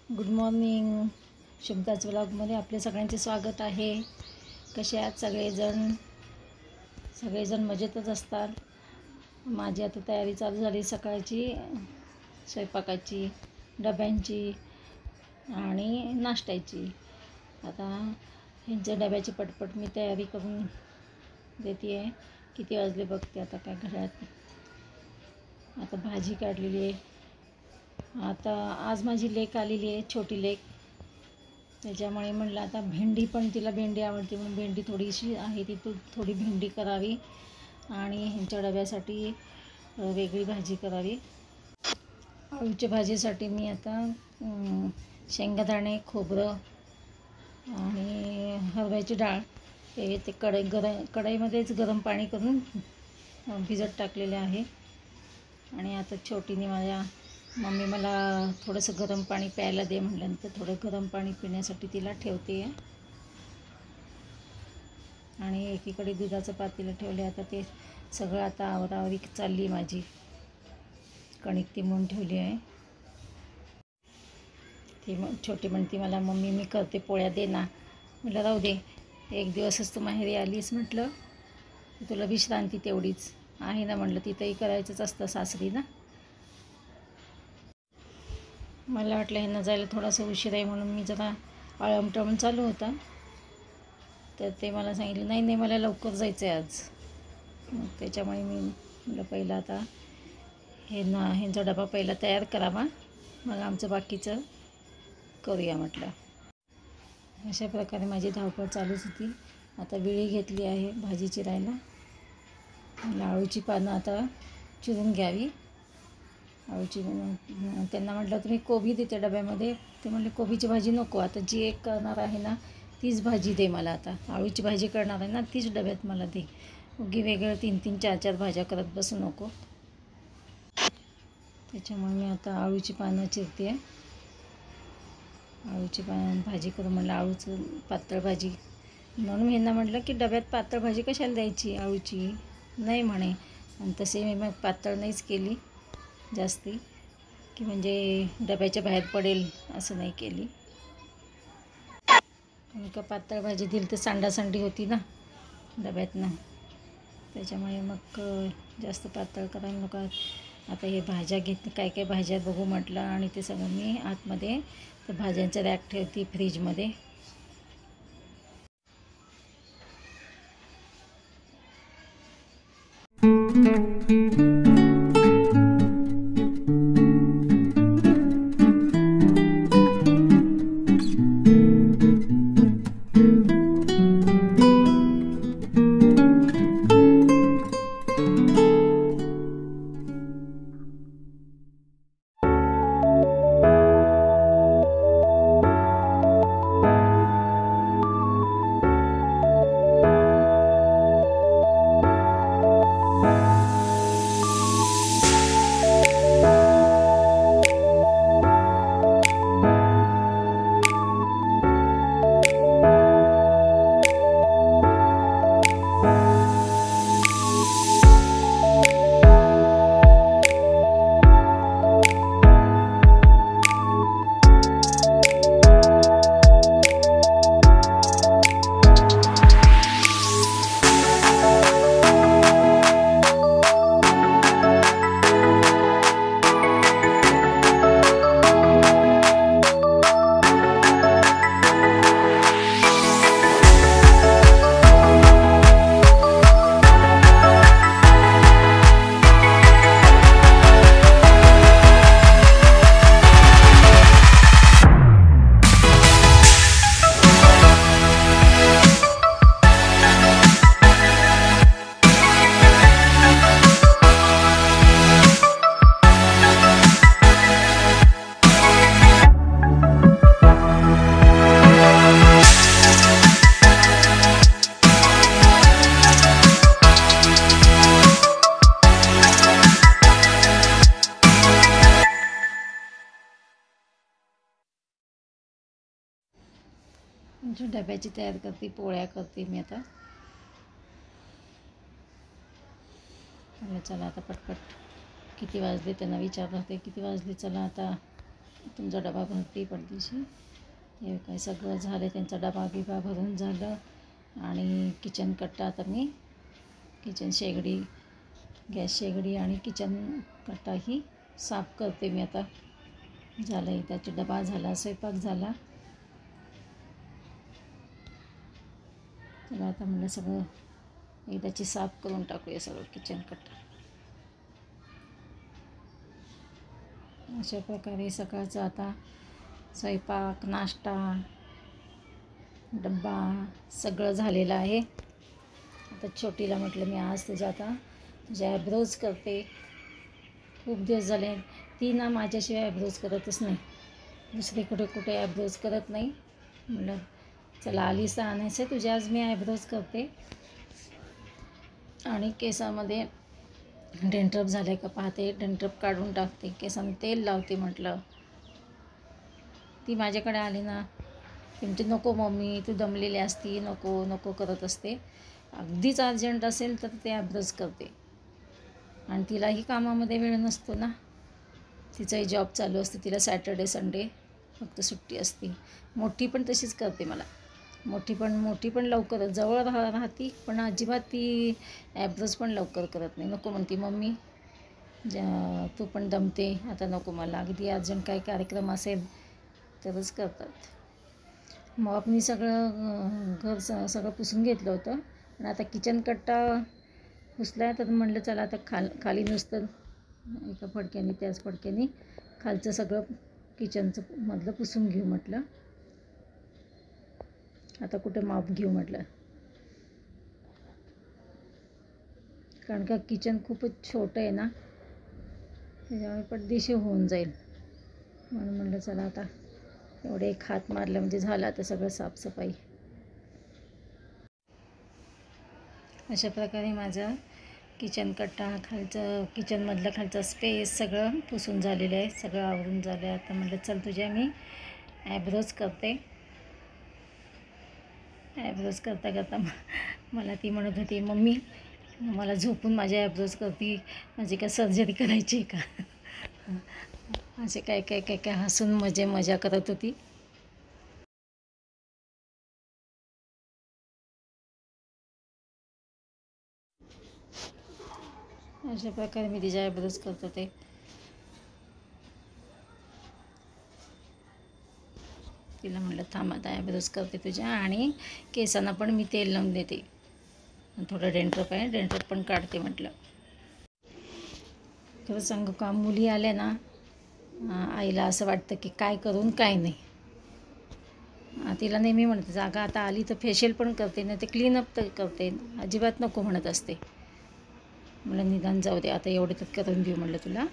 Good morning. शुभदाच व्लॉगमध्ये आपले सगळ्यांचे स्वागत आहे. कसे आहात सगळेजण? सगळेजण मजेतच असतात. माझी आता तयारी चालू झाली सकाळची, स्वयंपाकाची, डब्यांची आणि नाश्त्याची. आता ह्यांच्या डब्याची पटपट मी तयारी करून देते आहे. किती वाजले बघते आता, काय घड्याळात. आता भाजी काढलेली आहे. आता आज माझी लेक आलेली आहे, छोटी लेक. त्याच्यामुळे म्हटलं आता भेंडी, पण तिला भेंडी आवडते म्हणून भेंडी थोडीशी आहे ती थोडी भेंडी करावी आणि ह्यांच्या डब्यासाठी वेगळी भाजी करावी. आळूच्या भाजीसाठी मी आता शेंगदाणे, खोबरं आणि हरभऱ्याची डाळ ते कढईमध्येच गरम पाणी करून भिजत टाकलेले आहे. आणि आता छोटीने माझ्या मम्मी मला थोडंसं गरम पाणी प्यायला दे म्हटल्यानंतर थोडं गरम पाणी पिण्यासाठी तिला ठेवते आहे. आणि एकीकडे दुधाचं पातेलं ठेवले. आता ते सगळं आता आवरावरी चालली माझी. कणिक ती मळून ठेवली आहे. ती छोटी म्हणती मला, मम्मी मी करते पोळ्या, दे ना. म्हटलं राहू दे, एक दिवसच तू माहेरी आलीस, म्हटलं तुला विश्रांती तेवढीच आहे ना. म्हटलं तिथंही करायचंच असतं सासरी ना. मला वाटलं ह्यांना जायला थोडासा उशीर आहे म्हणून मी जरा आळमटळम चालू होता. तर ते मला सांगितलं नाही नाही मला लवकर जायचं आहे आज. मग त्याच्यामुळे मी म्हटलं पहिलं आता ह्यांचा डबा पहिला तयार करावा, मग आमचं बाकीचं करूया म्हटलं. अशा प्रकारे माझी धावपळ चालूच होती. आता विळी घेतली आहे भाजी चिरायला. आळूची पानं आता चिरून घ्यावी. आळूची त्यांना म्हटलं तुम्ही कोबी देते डब्यामध्ये. ते म्हटले कोबीची भाजी नको, आता जी एक करणार आहे ना तीच भाजी दे मला. आता आळूची भाजी करणार आहे ना तीच डब्यात मला दे. उगी वेगळं 3-3, 4-4 भाज्या करत बसू नको. त्याच्यामुळे मी आता आळूची पानं चिरते. आळूची भाजी करून म्हटलं आळूचं पातळ भाजी, म्हणून ह्यांना म्हटलं की डब्यात पातळ भाजी कशाला द्यायची आळूची, नाही म्हणे. आणि तसे मी मग पातळ नाहीच केली जास्ती, की म्हणजे डब्याच्या बाहेर पडेल असं नाही केली. आणि का पातळ भाजी दिली तर सांडासांडी होती ना डब्यातनं. त्याच्यामुळे मग जास्त पातळ करायला नको. आता हे भाज्या काय काय भाज्या बघू म्हटलं आणि ते सगळं मी आतमध्ये तर भाज्यांचं रॅक ठेवते फ्रीजमध्ये. डब्याची तयार करते, पोळ्या करते मी आता. चला आता पटपट किती वाजले त्यांना विचारलं होते, किती वाजले, चला आता तुमचा डबा भरती पडदिशी. हे काय सगळं झालं, त्यांचा डबा बिबा भरून झालं. आणि किचन कट्टा आता मी किचन शेगडी, गॅस शेगडी आणि किचन कट्टा ही साफ करते मी आता. झालं एकदाची डबा झाला, स्वयंपाक झाला. चला आता म्हणलं सगळं एकदाची साफ करून टाकूया सगळं किचन कट्टा. अशा प्रकारे सकाळचं आता स्वयंपाक, नाश्ता, डब्बा सगळं झालेलं आहे. आता छोटीला म्हटलं मी आज तुझ्या ॲब्रोज करते. खूप दिवस झाले ती ना माझ्याशिवाय ॲब्रोज करतच नाही, दुसरी कुठे ॲब्रोज करत नाही. म्हटलं चला आलीस तर आणायचं तुझ्या, आज मी ॲब्रोज करते. आणि केसामध्ये डेंड्रफ झाले का पाहते, डेंड्रफ काढून टाकते, केसांना तेल लावते. म्हटलं ती माझ्याकडे आली ना ती म्हणते नको मम्मी तू दमलेली असती, नको नको करत असते. अगदीच अर्जंट असेल तर ते ॲब्रोज करते. आणि तिलाही कामामध्ये वेळ नसतो ना, तिचाही जॉब चालू असते, तिला सॅटर्डे संडे फक्त सुट्टी असते. मोठी पण तशीच करते मला, मोठी पण लवकर जवळ राहती, पण अजिबात ती ॲब्रोज पण लवकर करत नाही. नको म्हणती मम्मी तू पण दमते, आता नको मला, अगदी अर्जंट काही कार्यक्रम असेल तरच करतात. मग मी घर सगळं पुसून घेतलं होतं. आणि आता किचन कट्टा पुसला तर म्हणलं चला आता खाली नुसतं एका फडक्याने त्याच फडक्याने खालचं सगळं किचनचं मधलं पुसून घेऊ म्हटलं. आता कुठे माप घेऊ म्हटलं, कारण का किचन खूपच छोटं आहे ना, त्याच्यामुळे पटदिशी होऊन जाईल. म्हणून म्हटलं चला आता एवढे एक हात मारलं म्हणजे झालं आता सगळं साफसफाई. अशा प्रकारे माझं किचन कट्टा, किचनमधलं खालचं स्पेस सगळं पुसून झालेलं आहे, सगळं आवरून झालं आहे. आता म्हटलं चल तुझ्या मी ॲब्रोज करते. ॲब्रोज करता करता मला ती म्हणत होती मम्मी मला झोपून माझ्या ॲब्रोज करते, माझी काय सर्जरी करायची आहे का. असे काय हसून मजा करत होती. अशा प्रकारे मी तिच्या ॲब्रोज करत होते. तिला म्हटलं थांब आता ॲब्रोज करते तुझ्या, आणि केसांना पण मी तेल लावून देते. थोडं डेंड्रफ आहे, डेंड्रफ पण काढते म्हटलं. खरं सांगू का, मुली आल्या ना आईला असं वाटतं की काय करून काय नाही. तिला नेहमी म्हणते जागा आता आली तर फेशियल पण करते, नाही तर क्लीनअप तर करते, अजिबात नको म्हणत असते. म्हणलं निदान जाऊ दे आता एवढे तर करून देऊ म्हटलं तुला.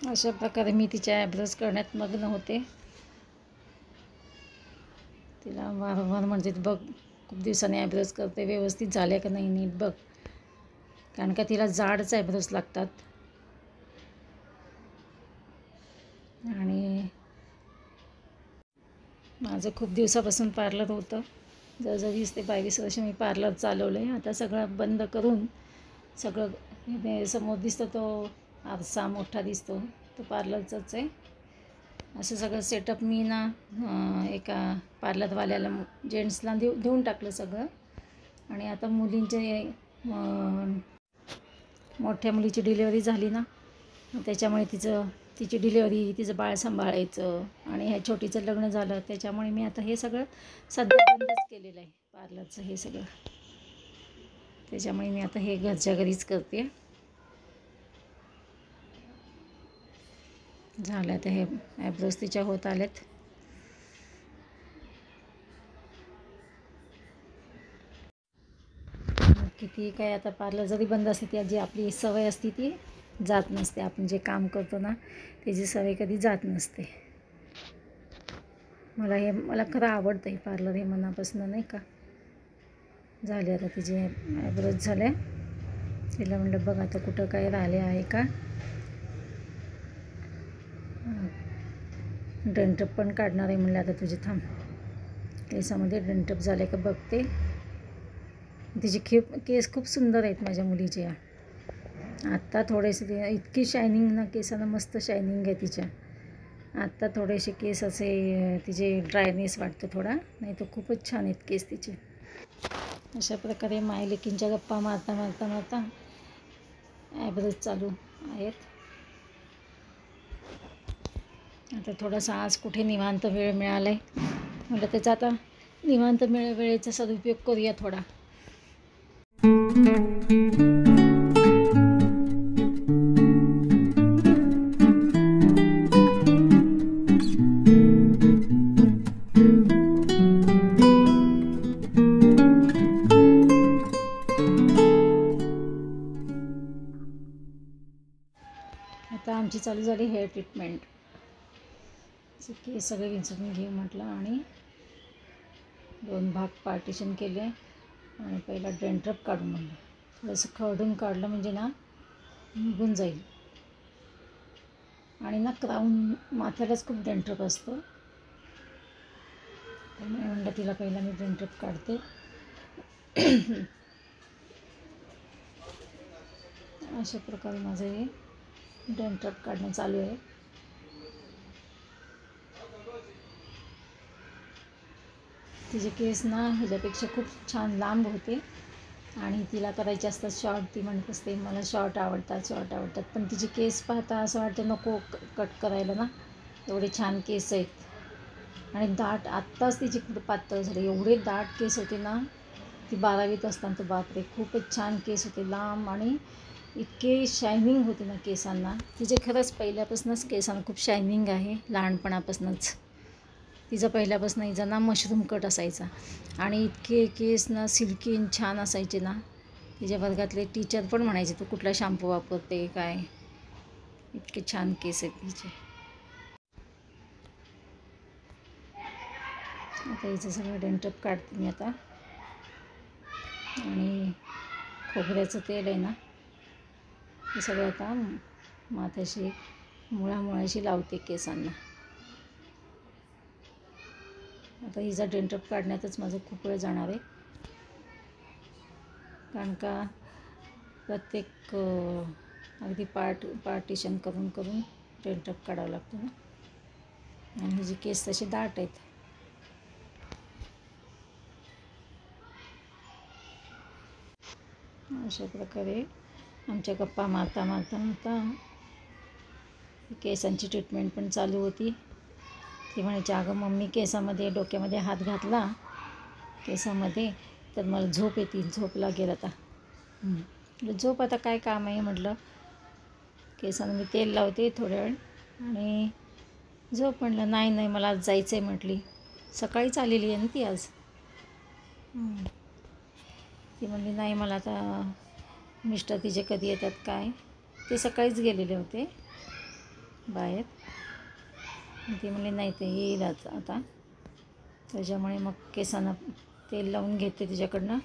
अशा प्रकारे मी तिच्या ॲब्रोज करण्यात मग्न होते. तिला वारंवार म्हणते बघ खूप दिवसांनी ॲब्रोज करते, व्यवस्थित झाले का नाही नीट बघ, कारण का तिला जाडच ॲब्रोज लागतात. आणि माझं खूप दिवसापासून पार्लर होतं. जवळजवळ 20 ते 22 वर्ष मी पार्लर चालवलं आहे. आता सगळं बंद करून सगळं हे समोर दिसतं तो आरसा मोठा दिसतो तो पार्लरचाच आहे. असं सगळं सेटअप मी ना एका पार्लरवाल्याला जेंट्सला देऊन टाकलं सगळं. आणि आता मुलींचे मोठ्या मुलीची डिलिव्हरी झाली ना, त्याच्यामुळे तिची डिलिव्हरी, तिचं बाळ सांभाळायचं आणि ह्या छोटीचं लग्न झालं, त्याच्यामुळे मी आता हे सगळं सध्या बंदच केलेलं आहे पार्लरचं हे सगळं. त्याच्यामुळे मी आता हे घरच्या घरीच करते. झालं तर हे ॲब्रोज तिच्या होत आलेत. किती काय आता पार्लर जरी बंद असते, ती जी आपली सवय असते ती जात नसते. आपण जे काम करतो ना त्याची सवय कधी जात नसते. मला खरं आवडतं आहे पार्लर हे मनापासून, नाही का. झाले आता तिचे ॲब्रोज झाले. तिला म्हणलं बघ आता कुठं काय राहिले आहे का. डेंटअप पण काढणार आहे म्हणलं आता तुझे, थांब केसामध्ये डेंटअप झाले का बघते. तिचे केस खूप सुंदर आहेत माझ्या मुलीचे. आत्ता थोडेसे इतकी शायनिंग ना केसाला, मस्त शायनिंग आहे तिच्या. आत्ता थोडेसे केस असे तिचे ड्रायनेस वाटतं थोडा, नाही तर खूपच छान आहेत केस तिचे. अशा प्रकारे मायलेकींच्या गप्पा मारता मारता मारता ॲब्रोज चालू आहेत. आता थोडासा आज कुठे निवांत वेळ मिळाला आहे म्हटलं त्याचा आता निवांत वेळेचा सदुपयोग करूया थोडा. आता आमची चालू झाली हेअर ट्रीटमेंट. केस सगळे विंचरून घेऊ म्हटलं आणि 2 भाग पार्टिशन केले. आणि पहिला डेंड्रफ काढून म्हणलं, थोडंसं खरडून काढलं म्हणजे ना निघून जाईल. आणि ना क्राऊन माथ्यालाच खूप डेंड्रफ असतं, त्यामुळे म्हणलं तिला पहिला मी डेंड्रफ काढते. अशा प्रकारे माझं हे डेंड्रफ काढणं चालू आहे. तिचे केस ना ह्याच्यापेक्षा खूप छान लांब होते आणि तिला करायचे असतात शॉर्ट. ती म्हणत असते मला शॉर्ट आवडतात. पण तिचे केस पाहता असं वाटतं नको कट करायला ना, एवढे छान केस आहेत. आणि दाट आत्ताच तिची खूप पातळ झाली, एवढे दाट केस होते ना. ती 12वीत असताना तर बापरे खूपच छान केस होते, लांब आणि इतके शायनिंग होते ना केसांना. तिचे खरंच पहिल्यापासूनच केसांना खूप शायनिंग आहे, लहानपणापासूनच. तिचा पहिल्यापासून हिचा ना मशरूम कट असायचा आणि इतके केस ना सिल्की छान असायचे ना. तिच्या वर्गातले टीचर पण म्हणायचे तू कुठला शॅम्पू वापरते काय, इतके छान केस आहेत तिचे. आता हिचं सगळं डेंड्रफ काढते मी आता. आणि खोबऱ्याचं तेल आहे ना हे सगळं आता माथ्याशी मुळामुळाशी लावते केसांना. आता हिचा डेंड्रफ काढण्यातच माझं खूप वेळ जाणार आहे, कारण का प्रत्येक अगदी पार्टिशन करून करून डेंड्रफ काढावं लागतं ना. आणि हिचे केस तसे दाट आहेत. अशा प्रकारे आमच्या गप्पा मारता मारता मारता केसांची ट्रीटमेंट पण चालू होती. ती म्हणायची अगं मम्मी केसामध्ये डोक्यामध्ये हात घातला केसामध्ये तर मला झोप येते, झोप लागेल आता. झोप आता काय काम आहे म्हटलं, केसांना मी तेल लावते थोड्या वेळ आणि झोप. म्हटलं नाही मला आज जायचं आहे म्हटली. सकाळीच आलेली आहे ना ती आज. ती म्हणली नाही मला आता, मिस्टर तिचे कधी येतात काय, ते सकाळीच गेलेले होते बाहेर. ती म्हणली नाही ते येईल आता, त्याच्यामुळे मग केसांना तेल लावून घेते तिच्याकडनं.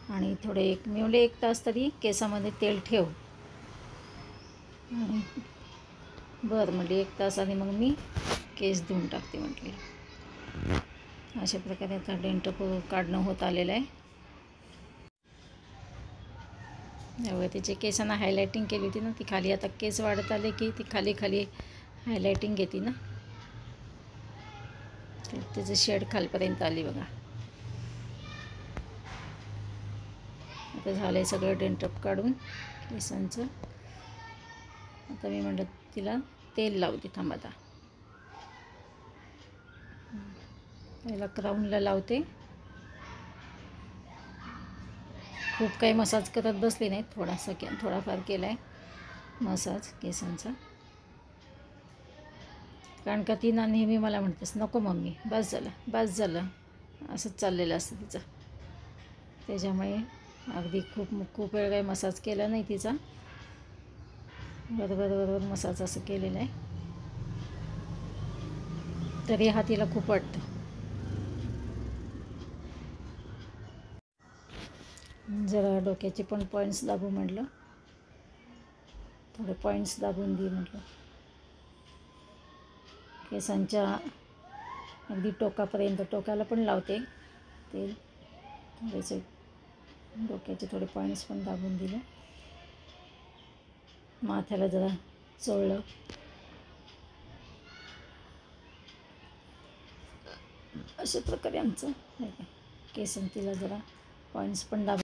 आणि मी म्हणले 1 तास तरी केसामध्ये तेल ठेव. आणि बरं म्हटली 1 तासाने मग मी केस धुवून टाकते म्हटली. अशा प्रकारे आता डेंट काढणं होत आलेलं आहे. त्यामुळे तिचे केसांना हायलायटिंग केली होती ना, ती खाली आता केस वाढत आले की ती खाली खाली हायलायटिंग घेते ना, त्याचं शेड खालपर्यंत आली बघा. आता झालं आहे सगळं डेंटअप काढून केसांचं. आता मी म्हटलं तिला तेल लावते. थांब आता पहिला क्राऊनला लावते. खूप काही मसाज करत बसले नाही, थोडाफार केला आहे मसाज केसांचा. कारण का ती ना नेहमी मला म्हणतेस नको मम्मी बस झालं असंच चाललेलं असतं तिचं. त्याच्यामुळे अगदी खूप वेळ काही मसाज केला नाही तिचा. बरोबर मसाज असं केलेलं आहे, तरी हा तिला खूप वाटतं. जरा डोक्याचे पण पॉईंट्स दाबू म्हटलं, थोडे पॉईंट्स दाबून दे म्हटलं. केसांच्या अगदी टोकापर्यंत, टोकाला पण लावते तेल. थोडेसे डोक्याचे थोडे पॉईंट्स पण दाबून दिले. माथ्याला जरा चोळलं. अशा प्रकारे आमचं केसांना जरा पॉईंट्स पण दाब.